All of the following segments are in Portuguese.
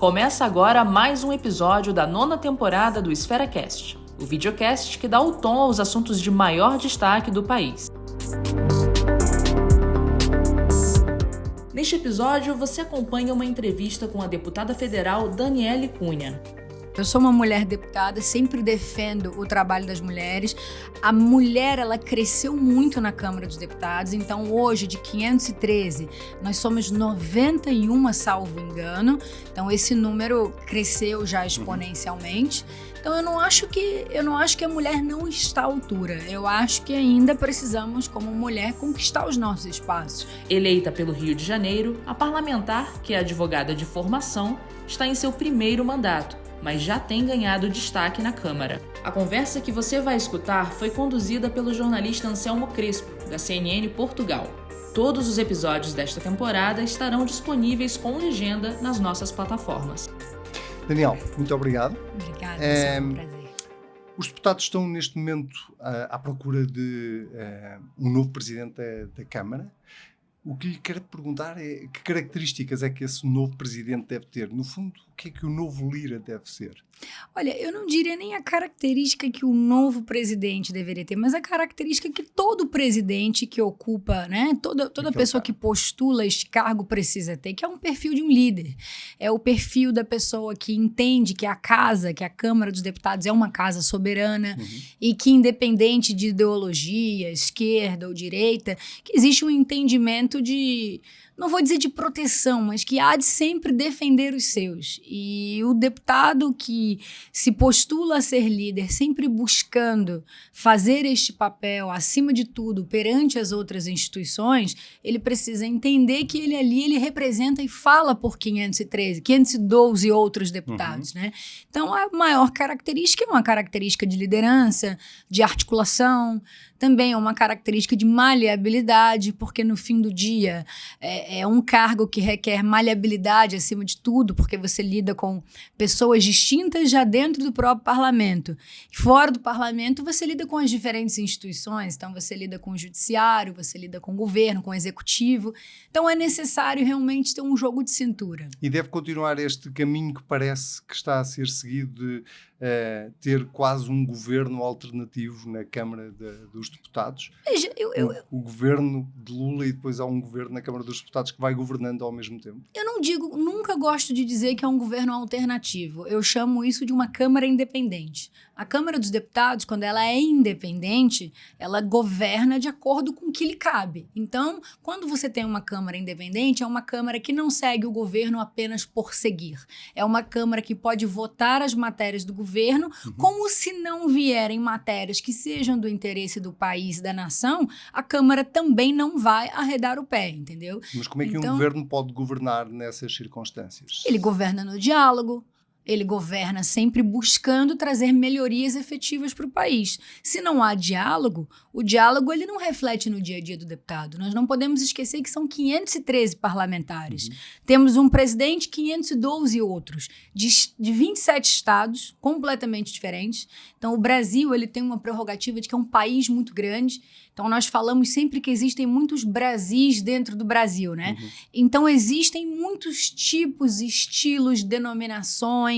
Começa agora mais um episódio da 9ª temporada do EsferaCast, o videocast que dá o tom aos assuntos de maior destaque do país. Neste episódio, você acompanha uma entrevista com a deputada federal Daniele Cunha. Eu sou uma mulher deputada, sempre defendo o trabalho das mulheres. A mulher, ela cresceu muito na Câmara dos Deputados, então hoje, de 513, nós somos 91, salvo engano. Então esse número cresceu já exponencialmente. Então eu não acho que a mulher não está à altura. Eu acho que ainda precisamos, como mulher, conquistar os nossos espaços. Eleita pelo Rio de Janeiro, a parlamentar, que é advogada de formação, está em seu primeiro mandato, mas já tem ganhado destaque na Câmara. A conversa que você vai escutar foi conduzida pelo jornalista Anselmo Crespo, da CNN Portugal. Todos os episódios desta temporada estarão disponíveis com legenda nas nossas plataformas. Daniel, muito obrigado. Obrigada, é um prazer. Os deputados estão neste momento à procura de um novo presidente da Câmara. O que lhe quero perguntar é que características é que esse novo presidente deve ter? No fundo, o que é que o novo Lira deve ser? Olha, eu não diria nem a característica que o novo presidente deveria ter, mas a característica que todo presidente que ocupa, né, toda pessoa que postula este cargo precisa ter, que é um perfil de um líder. É o perfil da pessoa que entende que a Câmara dos Deputados é uma casa soberana e que, independente de ideologia, esquerda ou direita, que existe um entendimento de, não vou dizer de proteção, mas que há de sempre defender os seus. E o deputado que se postula a ser líder, sempre buscando fazer este papel, acima de tudo, perante as outras instituições, ele precisa entender que ele representa e fala por 512 outros deputados, né? Então, a maior característica é uma característica de liderança, de articulação, também é uma característica de maleabilidade, porque no fim do dia é um cargo que requer maleabilidade acima de tudo, porque você lida com pessoas distintas já dentro do próprio parlamento. E fora do parlamento, você lida com as diferentes instituições, então você lida com o judiciário, você lida com o governo, com o executivo. Então é necessário realmente ter um jogo de cintura. E deve continuar este caminho que parece que está a ser seguido de ter quase um governo alternativo na Câmara dos Deputados. Veja, o governo de Lula e depois há um governo na Câmara dos Deputados que vai governando ao mesmo tempo. Eu nunca gosto de dizer que é um governo alternativo. Eu chamo isso de uma Câmara independente. A Câmara dos Deputados, quando ela é independente, ela governa de acordo com o que lhe cabe. Então, quando você tem uma Câmara independente, é uma Câmara que não segue o governo apenas por seguir. É uma Câmara que pode votar as matérias do governo, como se não vierem matérias que sejam do interesse do país, da nação, a Câmara também não vai arredar o pé, entendeu? Mas como é que um governo pode governar nessas circunstâncias? Ele governa no diálogo. Ele governa sempre buscando trazer melhorias efetivas para o país. Se não há diálogo, o diálogo ele não reflete no dia a dia do deputado. Nós não podemos esquecer que são 513 parlamentares. Temos um presidente, 512 outros, de 27 estados completamente diferentes. Então, o Brasil ele tem uma prerrogativa de que é um país muito grande. Então, nós falamos sempre que existem muitos Brasis dentro do Brasil, né? Então, existem muitos tipos, estilos, denominações,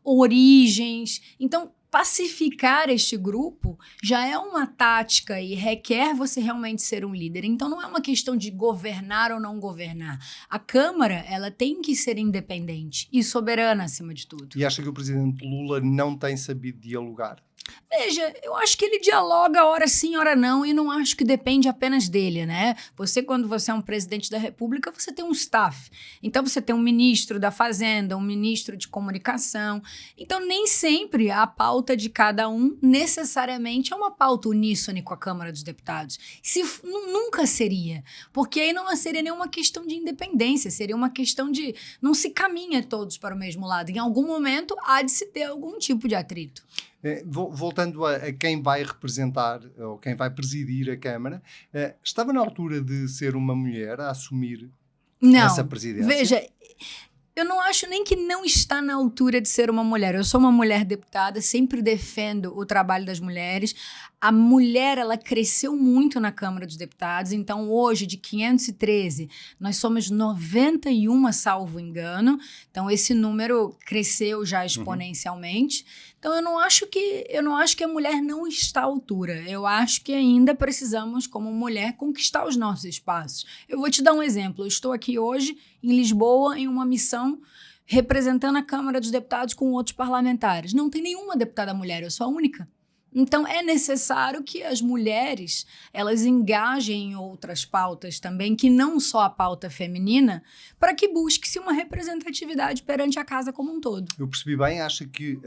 origens. Então, pacificar este grupo já é uma tática e requer você realmente ser um líder. Então, não é uma questão de governar ou não governar. A Câmara, ela tem que ser independente e soberana acima de tudo. E acha que o presidente Lula não tem sabido dialogar? Veja, eu acho que ele dialoga hora sim, hora não, e não acho que depende apenas dele, né? Quando você é um presidente da República, você tem um staff. Então, você tem um ministro da Fazenda, um ministro de Comunicação. Então, nem sempre a pauta de cada um necessariamente é uma pauta uníssone com a Câmara dos Deputados. Nunca seria, porque aí não seria nenhuma questão de independência, seria uma questão de não se caminha todos para o mesmo lado. Em algum momento, há de se ter algum tipo de atrito. Voltando a quem vai representar ou quem vai presidir a Câmara, estava na altura de ser uma mulher a assumir essa presidência? Veja, eu não acho nem que não está na altura de ser uma mulher. Eu sou uma mulher deputada, sempre defendo o trabalho das mulheres. A mulher, ela cresceu muito na Câmara dos Deputados, então hoje, de 513, nós somos 91, salvo engano. Então, esse número cresceu já exponencialmente. Então, eu não acho que a mulher não está à altura. Eu acho que ainda precisamos, como mulher, conquistar os nossos espaços. Eu vou te dar um exemplo. Eu estou aqui hoje, em Lisboa, em uma missão representando a Câmara dos Deputados com outros parlamentares. Não tem nenhuma deputada mulher, eu sou a única. Então, é necessário que as mulheres, elas engajem em outras pautas também, que não só a pauta feminina, para que busque-se uma representatividade perante a casa como um todo. Eu percebi bem, acha que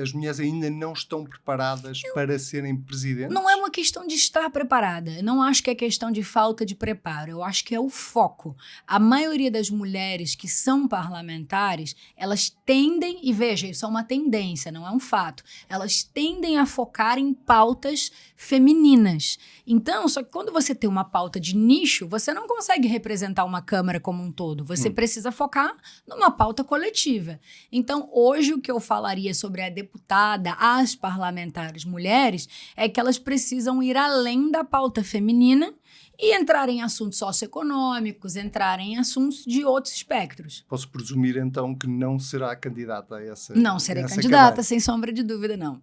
as mulheres ainda não estão preparadas para serem presidentes? Não é uma questão de estar preparada. Eu não acho que é questão de falta de preparo. Eu acho que é o foco. A maioria das mulheres que são parlamentares, elas tendem, e veja, isso é uma tendência, não é um fato, elas tendem a focar em pautas femininas. Então, só que quando você tem uma pauta de nicho, você não consegue representar uma Câmara como um todo. Você precisa focar numa pauta coletiva. Então, hoje, o que eu falaria sobre a deputada, as parlamentares mulheres, é que elas precisam ir além da pauta feminina e entrar em assuntos socioeconômicos, entrar em assuntos de outros espectros. Posso presumir, então, que não será candidata a essa Não serei essa candidata, cadeira. sem sombra de dúvida, não.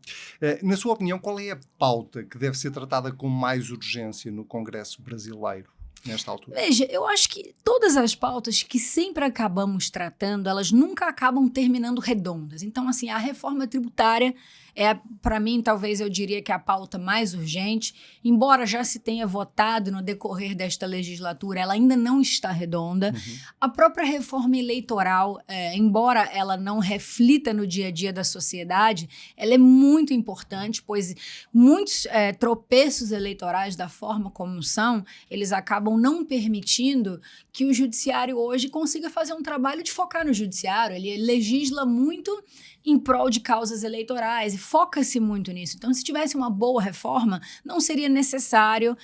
Na sua opinião, qual é a pauta que deve ser tratada com mais urgência no Congresso brasileiro, nesta altura? Veja, eu acho que todas as pautas que sempre acabamos tratando, elas nunca acabam terminando redondas. Então, assim, a reforma tributária é, para mim, talvez eu diria que é a pauta mais urgente. Embora já se tenha votado no decorrer desta legislatura, ela ainda não está redonda. A própria reforma eleitoral, embora ela não reflita no dia a dia da sociedade, ela é muito importante, pois muitos tropeços eleitorais, da forma como são, eles acabam não permitindo que o judiciário hoje consiga fazer um trabalho de focar no judiciário. Ele legisla muito em prol de causas eleitorais e foca-se muito nisso. Então, se tivesse uma boa reforma, não seria necessário.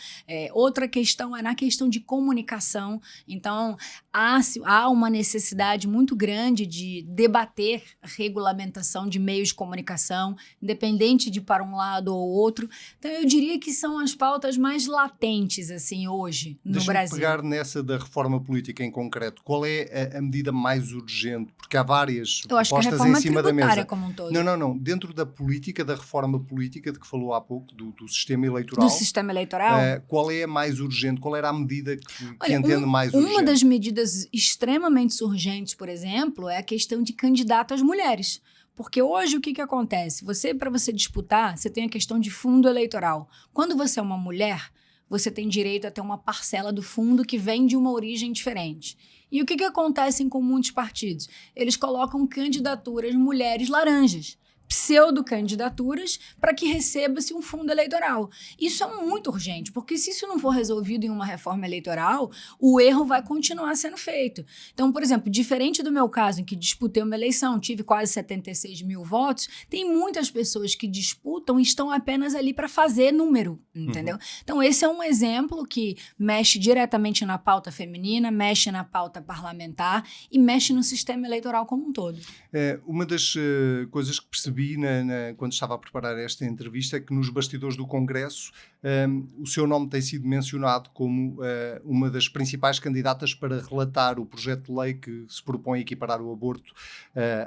Outra questão é na questão de comunicação. Então, há uma necessidade muito grande de debater a regulamentação de meios de comunicação, independente de para um lado ou outro. Então, eu diria que são as pautas mais latentes, assim, hoje, no Brasil. Deixa-me pegar nessa da reforma política em concreto. Qual é a medida mais urgente? Porque há várias propostas em cima da mesa. Como um todo. Não. Dentro da política, da reforma política de que falou há pouco, do sistema eleitoral. Do sistema eleitoral? Qual é a mais urgente? Qual era a medida que entende mais urgente? Uma das medidas extremamente urgentes, por exemplo, é a questão de candidato às mulheres. Porque hoje o que acontece? Para você disputar, você tem a questão de fundo eleitoral. Quando você é uma mulher, você tem direito a ter uma parcela do fundo que vem de uma origem diferente. E o que acontece com muitos partidos? Eles colocam candidaturas mulheres laranjas, pseudo-candidaturas, para que receba-se um fundo eleitoral. Isso é muito urgente, porque se isso não for resolvido em uma reforma eleitoral, o erro vai continuar sendo feito. Então, por exemplo, diferente do meu caso, em que disputei uma eleição, tive quase 76 mil votos, tem muitas pessoas que disputam e estão apenas ali para fazer número, entendeu? Então, esse é um exemplo que mexe diretamente na pauta feminina, mexe na pauta parlamentar e mexe no sistema eleitoral como um todo. Uma das coisas que percebi quando estava a preparar esta entrevista é que nos bastidores do Congresso o seu nome tem sido mencionado como uma das principais candidatas para relatar o projeto de lei que se propõe equiparar o aborto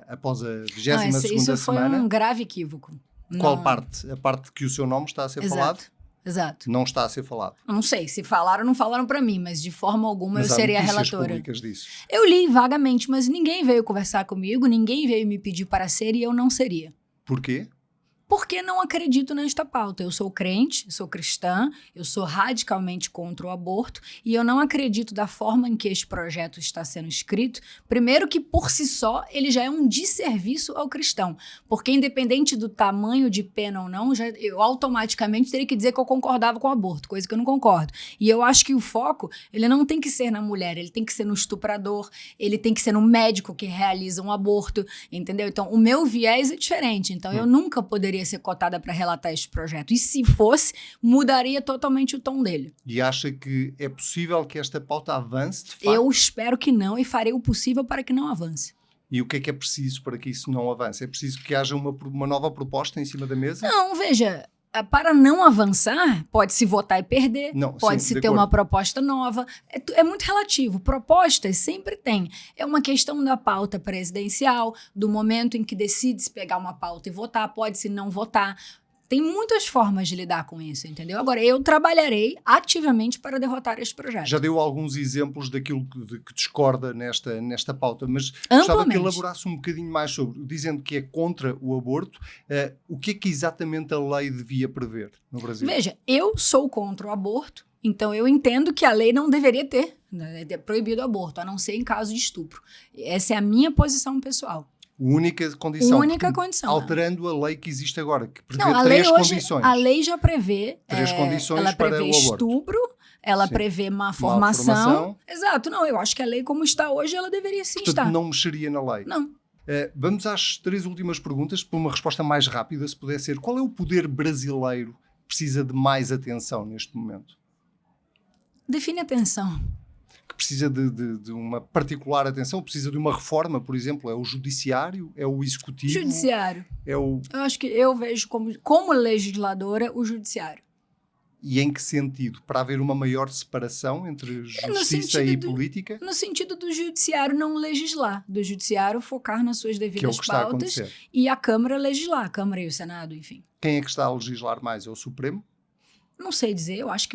após a 22ª semana. Isso foi um grave equívoco. Qual parte? A parte que o seu nome está a ser falado? Exato. Não está a ser falado. Não sei, se falaram, não falaram para mim, mas de forma alguma eu seria a relatora. Públicas disso. Eu li vagamente, mas ninguém veio conversar comigo, ninguém veio me pedir para ser e eu não seria. Por quê? Porque não acredito nesta pauta. Eu sou crente, eu sou cristã, eu sou radicalmente contra o aborto e eu não acredito da forma em que este projeto está sendo escrito. Primeiro que, por si só, ele já é um desserviço ao cristão. Porque independente do tamanho de pena ou não, eu automaticamente teria que dizer que eu concordava com o aborto, coisa que eu não concordo. E eu acho que o foco, ele não tem que ser na mulher, ele tem que ser no estuprador, ele tem que ser no médico que realiza um aborto, entendeu? Então, o meu viés é diferente. Então, eu nunca poderia ser cotada para relatar este projeto. E se fosse, mudaria totalmente o tom dele. E acha que é possível que esta pauta avance, de fato? Eu espero que não e farei o possível para que não avance. E o que é preciso para que isso não avance? É preciso que haja uma nova proposta em cima da mesa? Não, veja, para não avançar, pode-se votar e perder, Não, pode-se sim, de ter acordo. uma proposta nova. É muito relativo. Propostas sempre tem. É uma questão da pauta presidencial, do momento em que decide-se pegar uma pauta e votar, pode-se não votar. Tem muitas formas de lidar com isso, entendeu? Agora, eu trabalharei ativamente para derrotar este projeto. Já deu alguns exemplos daquilo que discorda nesta pauta, mas gostava que elaborasse um bocadinho mais sobre, dizendo que é contra o aborto, o que é que exatamente a lei devia prever no Brasil? Veja, eu sou contra o aborto, então eu entendo que a lei não deveria ter, né, proibido o aborto, a não ser em caso de estupro. Essa é a minha posição pessoal. Única condição. Única condição. Alterando a lei que existe agora, que prevê Não, a três lei hoje, condições. a lei já prevê. Três condições ela para prevê o aborto. estupro, ela Sim. prevê má formação. Malformação. Exato, não, eu acho que a lei como está hoje, ela deveria sim Portanto, estar. não mexeria na lei. Não. Vamos às 3 últimas perguntas, para uma resposta mais rápida, se puder ser. Qual é o poder brasileiro que precisa de mais atenção neste momento? Define atenção. Que precisa de uma particular atenção? Precisa de uma reforma, por exemplo? É o judiciário? É o executivo? Judiciário. É o... Eu acho que eu vejo como legisladora o judiciário. E em que sentido? Para haver uma maior separação entre justiça e política? No sentido do judiciário não legislar, do judiciário focar nas suas Que é o devidas que está a pautas acontecer. e a Câmara legislar, a Câmara e o Senado, enfim. Quem é que está a legislar mais? É o Supremo? Não sei dizer, eu acho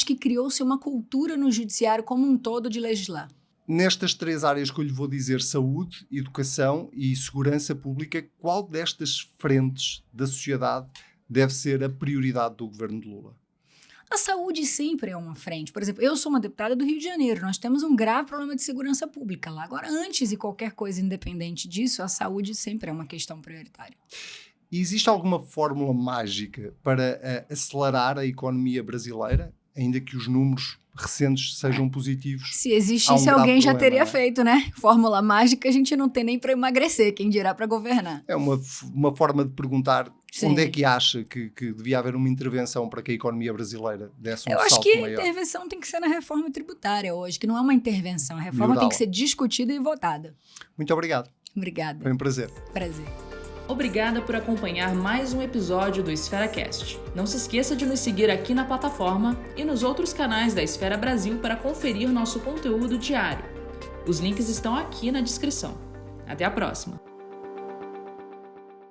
que criou-se uma cultura no judiciário como um todo de legislar. Nestas 3 áreas que eu lhe vou dizer, saúde, educação e segurança pública, qual destas frentes da sociedade deve ser a prioridade do governo de Lula? A saúde sempre é uma frente. Por exemplo, eu sou uma deputada do Rio de Janeiro. Nós temos um grave problema de segurança pública lá. Agora, antes de qualquer coisa independente disso, a saúde sempre é uma questão prioritária. E existe alguma fórmula mágica para acelerar a economia brasileira, ainda que os números recentes sejam positivos? Se existisse, alguém já teria feito, né? Fórmula mágica a gente não tem nem para emagrecer, quem dirá para governar. É uma forma de perguntar. Sim. Onde é que acha que devia haver uma intervenção para que a economia brasileira desse um salto maior? Eu acho que a intervenção tem que ser na reforma tributária hoje, que não é uma intervenção. A reforma tem que ser discutida e votada. Muito obrigado. Obrigada. Foi um prazer. Prazer. Obrigada por acompanhar mais um episódio do EsferaCast. Não se esqueça de nos seguir aqui na plataforma e nos outros canais da Esfera Brasil para conferir nosso conteúdo diário. Os links estão aqui na descrição. Até a próxima!